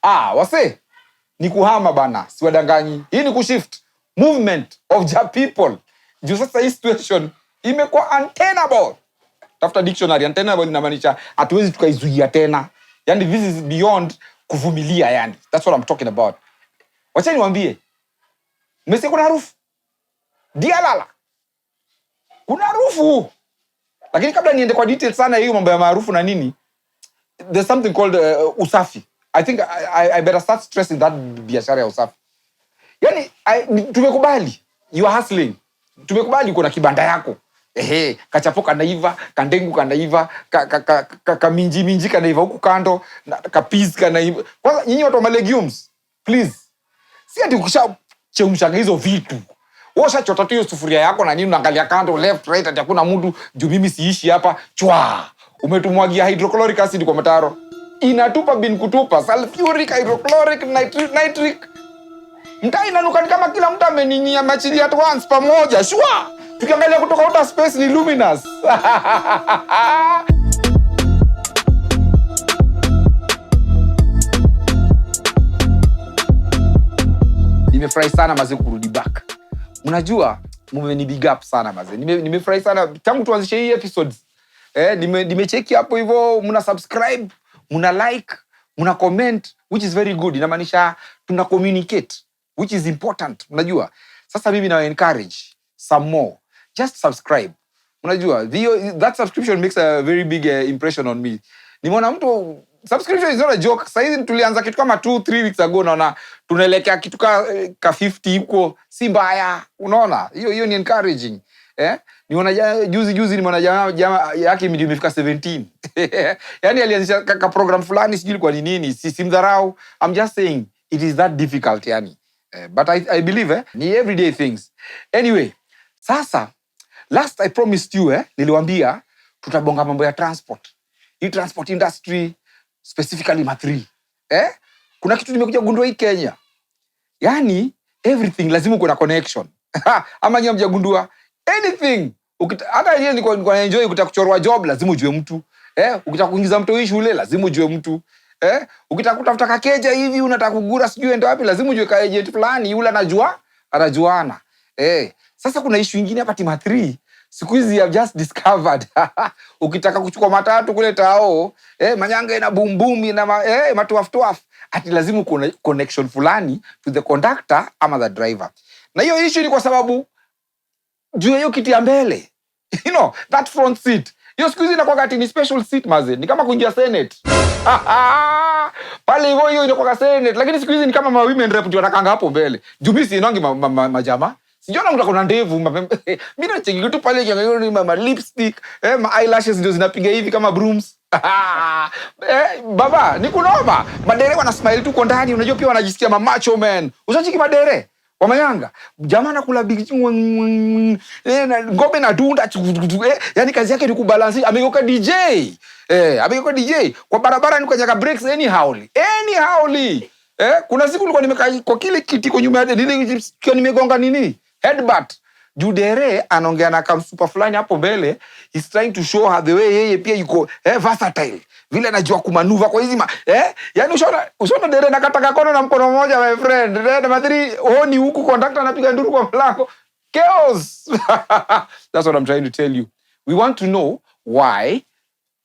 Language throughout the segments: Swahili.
Wase ni kuhama bana, siwadanganyi. Hii ni kushift movement of the people. Juu sasa hii situation imekuwa untenable. Tafuta dictionary. Untenable inamaanisha hatuwezi tukaizuia tena. Yani this is beyond kuvumilia yani. That's what I'm talking about. Wacha niwaambie. Mmesikia kuna harufu? Dialala. Kuna harufu. Lakini kabla niende kwa details sana hiyo mambo ya maarufu na nini, there's something called usafi. I think I better start stressing that biashara ya usafi. Yani tumekubali you are hustling. Tumekubali uko na kibanda yako. Kachapo kanaiva, kandengu kanaiva, minji kanaiva huku kando, peas kanaiva. Kwanza nyinyi watu wa legumes, please. Si ati ukisha chemsha hizo vitu. Osha chota tu hiyo sufuria yako na nini unaangalia kando left right ati hakuna mtu juu mimi siishi hapa. Chwa. Umetumwagia hydrochloric acid kwa mataro. Inatupa bin kutupa sulfuric, hydrochloric, nitric. Mtaa inanuka kama kila mtu ameninyia machili at once pamoja. Shwa. Tukiangalia kutoka outer space ni luminous. Nimefurahi sana maze kurudi back. Unajua mmeni big up sana maze. Nimefurahi sana tangu tuanzishe hii episodes. Nimecheki hapo hivyo, mna subscribe, mna like, mna comment, which is very good. Inamaanisha tuna communicate, which is important. Unajua? Sasa mimi na encourage some more. Just subscribe. Unajua? That subscription makes a very big impression on me. Nimeona mtu subscription is not a joke. Sasa hizi tulianza kitu kama 2-3 weeks ago naona tunaelekea kitu ka 50 huko. Si mbaya. Unaona? Hiyo ni encouraging. Niona juzi nimeona jamaa yake imefika 17. Yaani alianzisha ka program fulani sijui kwa nini. Simdharau. I'm just saying it is that difficult yani. But I believe ni everyday things. Anyway, sasa last I promised you niliwaambia tutabonga mambo ya transport. Hii transport industry specifically ma3. Kuna kitu nimekuja gundua hii Kenya. Yani everything lazima uko na connection. Ama nyinyi mjagundua anything. Hata yeye niko enjoy ukitaka kuchorwa job lazima ujue mtu. Ukitaka kuingiza mtu hii shule lazima ujue mtu. Ukitaka kutafuta kakeja hivi unataka kugura sijui ende wapi lazima ujue ka agent fulani yule anajuana. Sasa kuna issue nyingine hapa team 3. Siku hizi I've just discovered. Ukitaka kuchukua matatu kule Tao, manyanga ina boom boom ina matuaf. Ati lazima kuna connection fulani to the conductor ama the driver. Na hiyo issue ni kwa sababu juu hiyo kiti ya mbele. You know, that front seat. Hiyo siku hizi inakuwa ati ni special seat maze. Ni kama kuingia Senate. Pale hiyo inakuwa Senate, lakini siku hizi ni kama women rep ndio wanakanga hapo mbele. Juu mimi siinongi majama. Sijiona mtu akona ndevu. Mimi nacheki kitu pale kiangalia ni lipstick, ma eyelashes ndio zinapiga hivi kama brooms. Baba, ni kunoma. Madere wana smile tu kwa ndani, unajua pia wanajisikia macho man. Usachiki madere wa mayanga. Jamaa anakula big ngome na dunda. Yani kazi yake ni kubalance. Amegeuka DJ. Amegeuka DJ. Kwa barabara ni kwenye breaks anyhowly. Kuna siku nilikuwa nimekaa kwa kile kiti kwa nyuma ya nimegonga nini? Headbutt. Judere anaongea na kama super fulani hapo mbele. He's trying to show her the way yeye pia yuko versatile. Vile anajua kumanuva kwa hizi yani ushaona dere nakataka kono na mkono mmoja my friend. Dere madhiri honi huku conductor anapiga nduru kwa mlango. Chaos. That's what I'm trying to tell you. We want to know why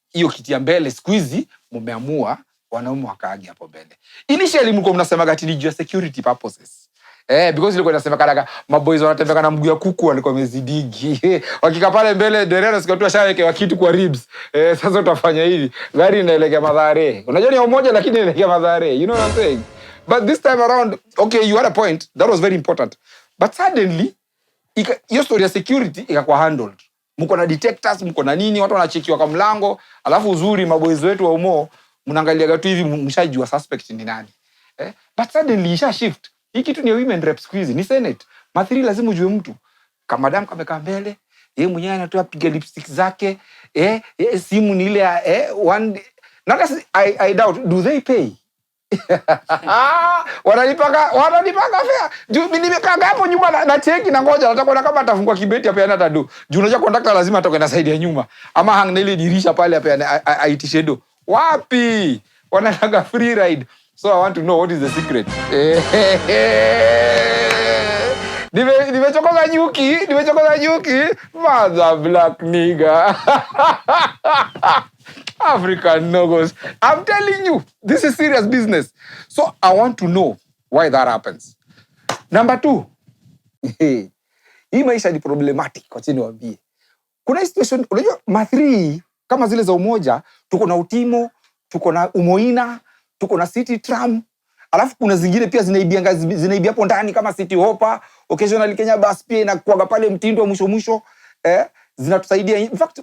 hiyo kiti ya mbele siku hizi mumeamua wanaume wakaagi hapo mbele. Initially mlikuwa mnasema ati ni juu ya security purposes. Because ilikuwa inasema kadaga maboys wanatembea na mguu ya kuku walikuwa wamezidigi. Wakika pale mbele derera sikatoa shawekewa kitu kwa ribs. Sasa utafanya hivi. Gari inaelekea Mathare. Unajua ni umoja lakini inaelekea Mathare. You know what I'm saying? But this time around, okay, you had a point. That was very important. But suddenly, hiyo story ya security ikakuwa handled. Mko na detectors, mko na nini, watu wanachekiwa kwa mlango, alafu uzuri maboys wetu wa umo mnaangalia tu hivi mshajua suspect ni nani. But suddenly isha shift. Hii kitu ni women rep squeeze, ni Senate. Mathiri lazima ujue mtu. Kama madam kamekaa mbele, yeye mwenyewe anatoa piga lipstick zake, simu ni ile one not as I doubt do they pay? Wananipanga fare. Juu mimi nimekaa hapo nyuma na cheki na ngoja nataka kuona kama atafungua kibeti hapa yana tadu. Juu unajua conductor lazima atoke na side ya nyuma. Ama hang na ile dirisha pale hapa aitishe do. Wapi? Wanataka free ride. So I want to know what is the secret. Nimechokoza nyuki. Mother black nigga. African nogos. I'm telling you, this is serious business. So I want to know why that happens. Number 2. Hii maisha ni problematic, kwa chini waambie. Kuna situation, unajua ma3 kama zile za Umoja, tuko na Utimo, tuko na Umoina, tuko na City Tram. Alafu kuna zingine pia zinaibia hapo ndani kama City Hopper, occasionally Kenya Bus pia inakuaga pale mtindo mwisho zinatusaidia. In fact,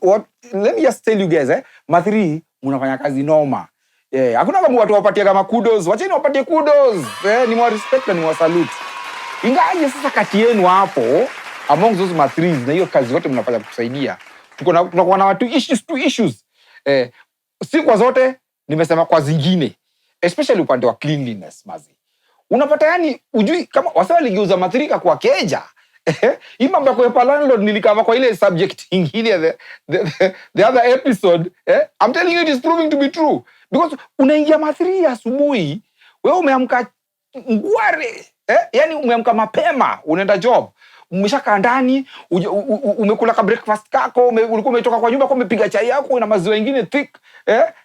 let me just tell you guys, ma3 mnafanya kazi noma. Hakuna kama watu wapatie kama kudos, wacheni wapatie kudos. Ni mwa respect na ni mwa salute. Ingaje sasa kati yenu hapo among those ma3s na hiyo kazi yote mnafanya kutusaidia. Tunakuwa na watu issues. Si kwa zote, nimesema kwa zingine. Especially upande wa cleanliness mazi. Unapata yani ujui kama wasawa ligeuza ma3 kwa keja. Hii mambo ya kuepa landlord nilikava kwa ile subject ingine the other episode. I'm telling you it is proving to be true. Because unaingia ma3 asubuhi, wewe umeamka ngware. Yani umeamka mapema, unaenda job. Umeshaka ndani, umekula ka breakfast kako, ulikuwa umetoka kwa nyumba kwa umepiga chai yako na maziwa mengine thick,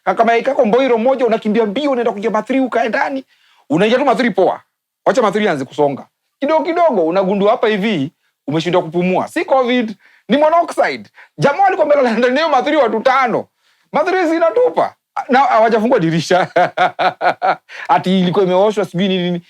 kama yako mboiro moja unakimbia mbio unaenda kuja ma3 ukae ndani. Unaingia tu ma3 poa. Wacha ma3 anze kusonga. Kidogo unagundua hapa hivi umeshindwa kupumua. Si COVID, ni monoxide. Jamaa alikuwa mbele ndani ya ma3 watu 5. Ma3 zinatupa. Na hawajafungua dirisha. Ati ilikuwa imeoshwa sijui nini.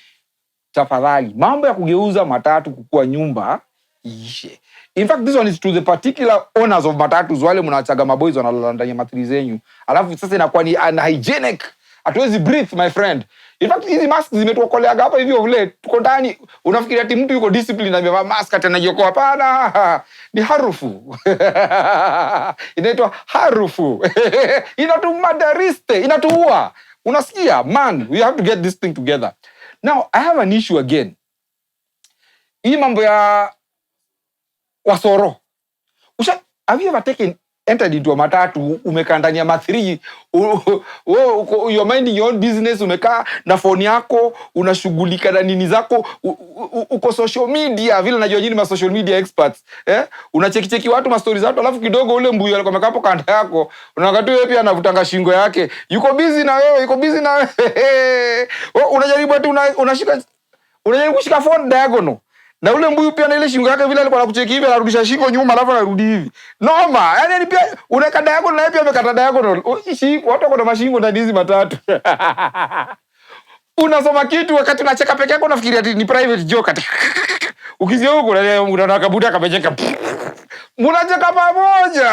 Tafadhali, mambo ya kugeuza matatu kukua nyumba ishe. In fact, this one is to the particular owners of matatus, wale mnawachaga maboys wanalala ndani ya ma3 zenyu. Alafu sasa inakuwa ni unhygienic. Hatuwezi breathe, my friend. In fact, hizi masks zimetuokoleaga hapa hivi of late. Tuko ndani, unafikiria ati mtu yuko discipline amevaa mask ati anajiokoa. Hapana. Ni harufu. Inaitwa harufu. Inatumadariste, inatuua. Unasikia? Man, we have to get this thing together. Now, I have an issue again. Hii mambo ya wasoro. Have you ever entered into a matatu, umekaa ndani ya ma3, you're minding your own business, umekaa na phone yako, unashughulika na nini zako, uko social media, vile najua nyinyi ma social media experts, unacheki watu ma stories zao, alafu kidogo ule mbuyu alikuwa amekaa hapo kando yako, unaangalia wewe pia anavutanga shingo yake, yuko busy na wewe, unajaribu ati unajaribu kushika phone diagonal. Na ule mbuyu pia na ile shingo yake vile alikuwa anakucheki hivi anarudisha shingo nyuma alafu anarudi hivi. Noma, yani pia unaweka diagonal na pia amekata diagonal. Watu wako na mashingo ndani hizi matatu. Unasoma kitu wakati unacheka peke yako unafikiria ati ni private joke ati. Ukisikia huko unaona kabuda kamecheka. Mnacheka pamoja.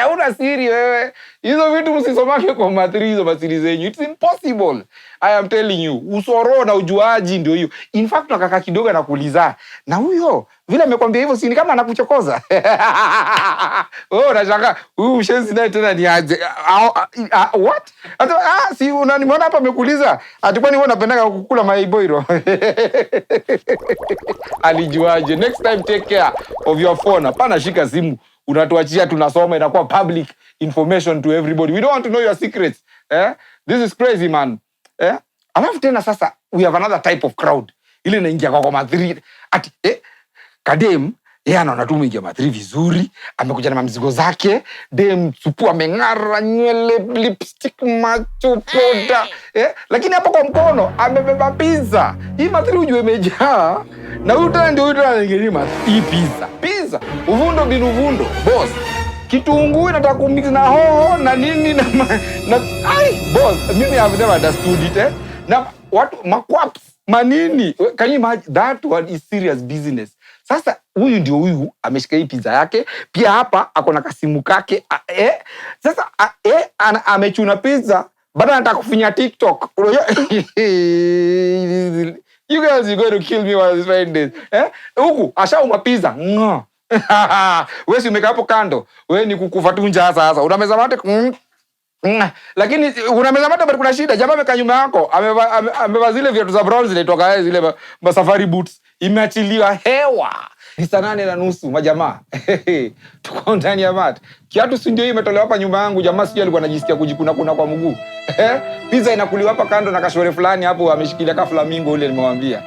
Hauna siri wewe. Hizo vitu msisomake kwa ma3 hizo masiri zenyu. It's impossible. I am telling you. Usoro na ujuaji ndio hiyo. In fact nakaka kidogo na kuuliza. Na huyo vile amekwambia hivyo si ni kama anakuchokoza. Unashanga huyu shenzi naye tena ni aje. What? Si unaniona hapa amekuuliza. Ati kwani wewe unapenda kukula maiboiro? Alijuaje? Next time take care of your phone. Hapana shika simu. Unatuachia tunasoma inakuwa public information to everybody. We don't want to know your secrets. This is crazy, man. Alafu tena sasa we have another type of crowd. Ile inaingia kwa ma3. Ati kadem anaona tu mwingia ma3 vizuri, amekuja na mamzigo zake, dem supu ameng'ara, nywele, lipstick, macho, poda. Lakini hapo kwa mkono amebeba pizza. Hii ma3 ujue imejaa. Na huyu tena ndio anangelima hii pizza. Uvundo binu uvundo, boss. Kitunguu inataka kumix na hoho na nini na boss, mimi have never understood it. Na watu makwaps manini. Can you imagine? That one is serious business. Sasa huyu ameshika hii pizza yake, pia hapa ako na kasimu kake. Sasa amechuna pizza, baada anataka kufinya TikTok. You guys, you're going to kill me while this right this. Huku ashauma pizza. Wewe si umekaa hapo kando. Wewe ni kukufa tu njaa sasa. Unameza mate. Lakini unameza mate bado kuna shida. Jamaa amekaa nyuma yako. Amevaa zile viatu za brown zile toka zile safari boots. imeachiliwa hewa. Ni saa 8:30 majamaa. Tuko ndani ya mat. Kiatu si ndio hii imetolewa hapa nyuma yangu, jamaa sio alikuwa anajisikia kujikuna kwa mguu. Pizza inakuliwa hapa kando na kashore fulani hapo ameshikilia ka flamingo ule nimewambia.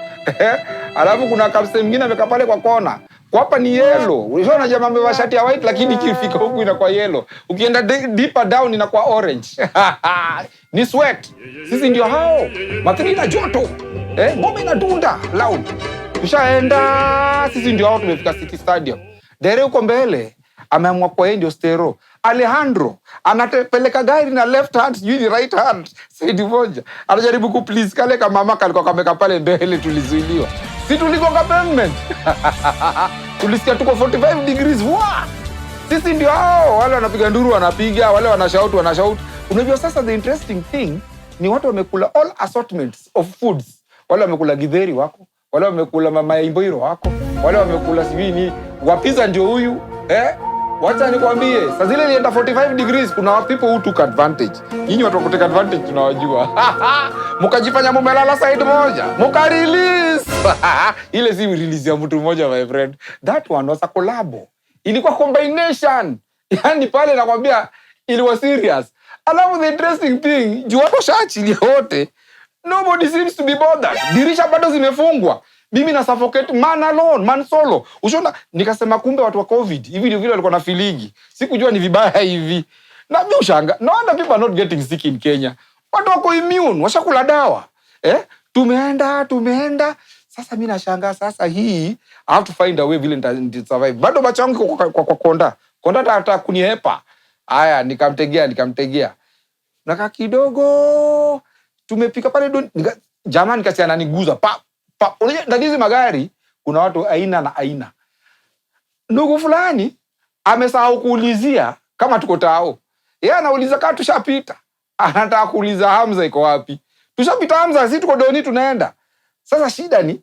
Alafu kuna kapse mwingine amekaa pale kwa kona. Kwa hapa ni yellow. Unaona jamaa amevaa shati ya white lakini ikifika huku inakuwa yellow. Ukienda deeper down inakuwa orange. Ni sweat. Sisi ndio hao. Matini na joto. Ngome inadunda loud. Tushaenda, sisi ndio hao tumefika City Stadium. Dere uko mbele ameamua kwa yeye ndio stero. Alejandro anatepeleka gari na left hand sijui ni right hand. Saidi moja. Anajaribu kuplease kale kama mama kalikuwa kameka pale mbele tulizuiliwa. Si tuligonga pavement. Tulisikia tuko 45 degrees. Sisi ndio hao, wale wanapiga nduru wanapiga, wale wanashout. Unajua sasa the interesting thing ni watu wamekula all assortments of foods. Wale wamekula githeri wako, wale wamekula mama ya imboiro wako, wale wamekula sijui ni wapiza ndio huyu. Wacha nikwambie, saa zile ilienda 45 degrees, kuna people who took advantage. Nyinyi watu kuteka advantage tunawajua. Mukajifanya mumelala side moja, mukarelease. Ile si release ya mtu mmoja my friend. That one was a collab. Ilikuwa combination. Yaani pale nakwambia ilikuwa serious. Alafu the interesting thing, juu watu shaachilia wote, nobody seems to be bothered. Dirisha bado zimefungwa. Mimi na suffocate man alone, man solo. Ushona nikasema kumbe watu wa COVID hivi ndio vile walikuwa na filigi. Sikujua ni vibaya hivi. Na mimi ushanga. No wonder people are not getting sick in Kenya. Watu wako immune, washakula dawa. Tumeenda. Sasa mimi nashangaa sasa hii I have to find a way vile nita survive. Bado macho yangu kwa konda. Konda hata kunihepa. Haya nikamtegea. Naka kidogo tumepika pale jamani nikasikia ananiguza unajua ndani hizi magari kuna watu aina na aina. Ndugu fulani amesahau kuulizia kama tuko tao. Yeye anauliza kama tushapita. Anataka kuuliza Hamza iko wapi? Tushapita Hamza, sisi tuko Doni tunaenda. Sasa shida ni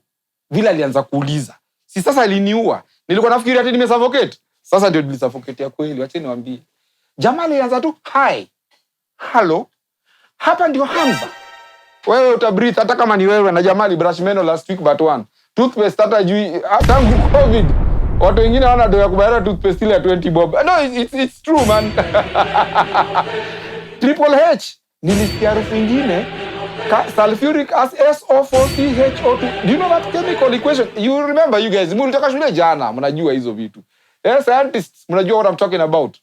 vile alianza kuuliza. Si sasa aliniua. Nilikuwa nafikiri ati nimesuffocate. Sasa ndio nilisuffocate ya kweli. Acha niwaambie. Jamaa alianza tu, "Hi. Hello. Hapa ndio Hamza." Wewe utabreathe hata kama ni wewe na jamaa brush meno last week but one. Toothpaste hata juu tangu COVID. Watu wengine wana doya kubayara toothpaste ile ya 20 bob. No, it's true man. Triple H nilisikia harufu nyingine sulfuric acid SO4CHO2. Do you know that chemical equation? You remember you guys, mlitoka shule jana, mnajua hizo vitu. Scientists, mnajua what I'm talking about.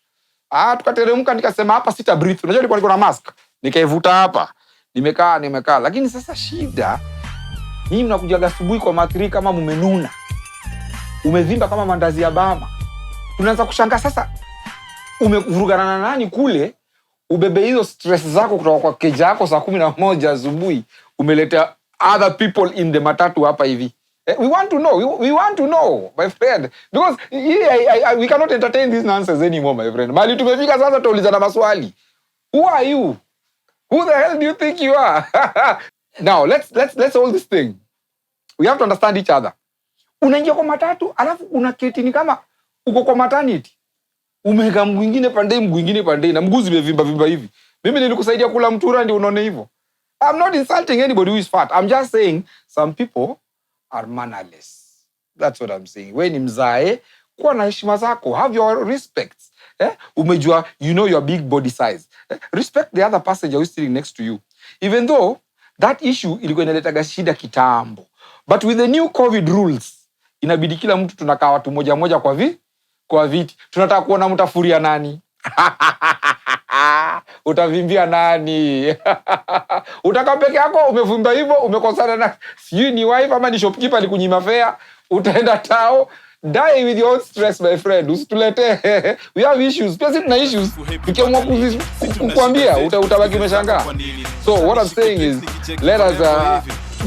Tukateremka nikasema hapa sita breathe. Unajua nilikuwa niko na mask. Nikaivuta hapa. Nimekaa. Lakini sasa shida, nyinyi mnakujaga asubuhi kwa matri kama mumenuna. Umevimba kama mandazi ya bama. Tunaanza kushangaa sasa umevurugana na nani kule? Ubebe hizo stress zako kutoka kwa keja yako saa 11 asubuhi, umeleta other people in the matatu hapa hivi. We want to know, my friend. Because we cannot entertain this nonsense anymore, my friend. Mali tumefika sasa tuulizana maswali. Who are you? Who the hell do you think you are? Now, let's hold this thing. We have to understand each other. Unaingia kwa matatu, alafu unaketi ni kama uko kwa maternity. Umeka mguu mwingine pande, na mguu zimevimba hivi. Mimi nilikusaidia kula mtura ndio unaone hivyo. I'm not insulting anybody who is fat. I'm just saying some people are mannerless. That's what I'm saying. Wewe ni mzae, kuwa na heshima zako. Have your respect. Umejua, you know your big body size. Respect the other passenger who is sitting next to you. Even though that issue ilikuwa inaleta shida kitambo. But with the new COVID rules, inabidi kila mtu tunakaa watu moja kwa viti. Tunataka kuona mtafuria nani. Utavimbia nani? Utakaa peke yako umevimba hivyo, umekosana na sijui ni wife ama ni shopkeeper alikunyima fare, utaenda tao. Die with your own stress, my friend. Usitulete. We have issues. Pia sisi tuna issues. Tukiamua kukuambia utabaki umeshangaa. So what I'm saying is let us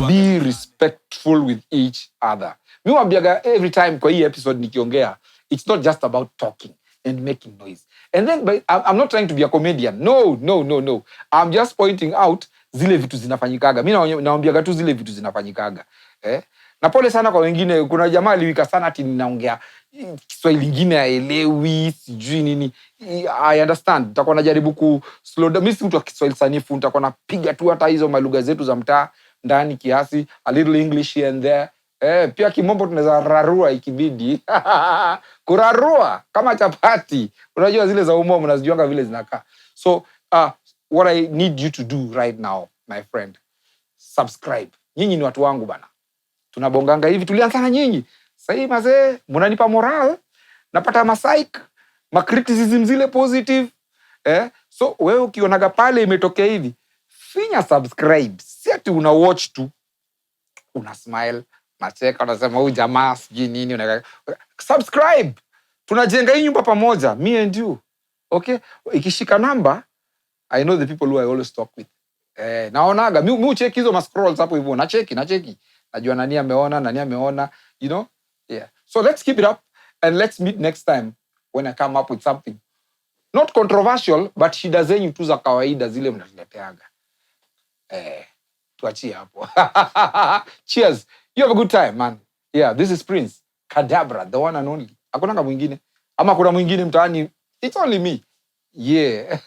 be respectful with each other. Mimi waambiaga every time kwa hii episode nikiongea, it's not just about talking and making noise. And then I'm not trying to be a comedian. No. I'm just pointing out zile vitu zinafanyikaga. Mimi naambiaga tu zile vitu zinafanyikaga. Na pole sana kwa wengine, kuna jamaa aliwika sana ati ninaongea Kiswahili kingine haelewi, sijui nini. I understand. Nitakuwa najaribu ku slow down. Mimi si mtu wa Kiswahili sanifu, nitakuwa napiga tu hata hizo malugha zetu za mtaa ndani kiasi, a little English here and there. Pia kimombo tunaweza rarua ikibidi. Kurarua kama chapati. Unajua zile za umo mnazijuanga vile zinakaa. So what I need you to do right now, my friend, subscribe. Nyinyi ni watu wangu bana. Tunabonganga hivi, tulianza na nyinyi. Sasa hivi mazee, mnanipa moral, napata masaik, criticism zile positive. So wewe ukionaga pale imetokea hivi, finya subscribe. Si ati una watch tu, una smile, unacheka, unasema huyu jamaa sijui nini, subscribe. Tunajenga hii nyumba pamoja, me and you. Okay? Ikishika namba, I know the people who I always talk with. Naonaga mi ucheki hizo ma scrolls hapo hivyo, nacheki. Najua nani ameona, you know? Yeah. So let's keep it up and let's meet next time when I come up with something not controversial, but shida zenyu tu za kawaida zile mnatuleteaga. Tuachie hapo. Cheers. You have a good time, man. Yeah, this is Prince Kadabra, the one and only. Hakunanga mwingine. Ama kuna mwingine mtaani. It's only me. Yeah.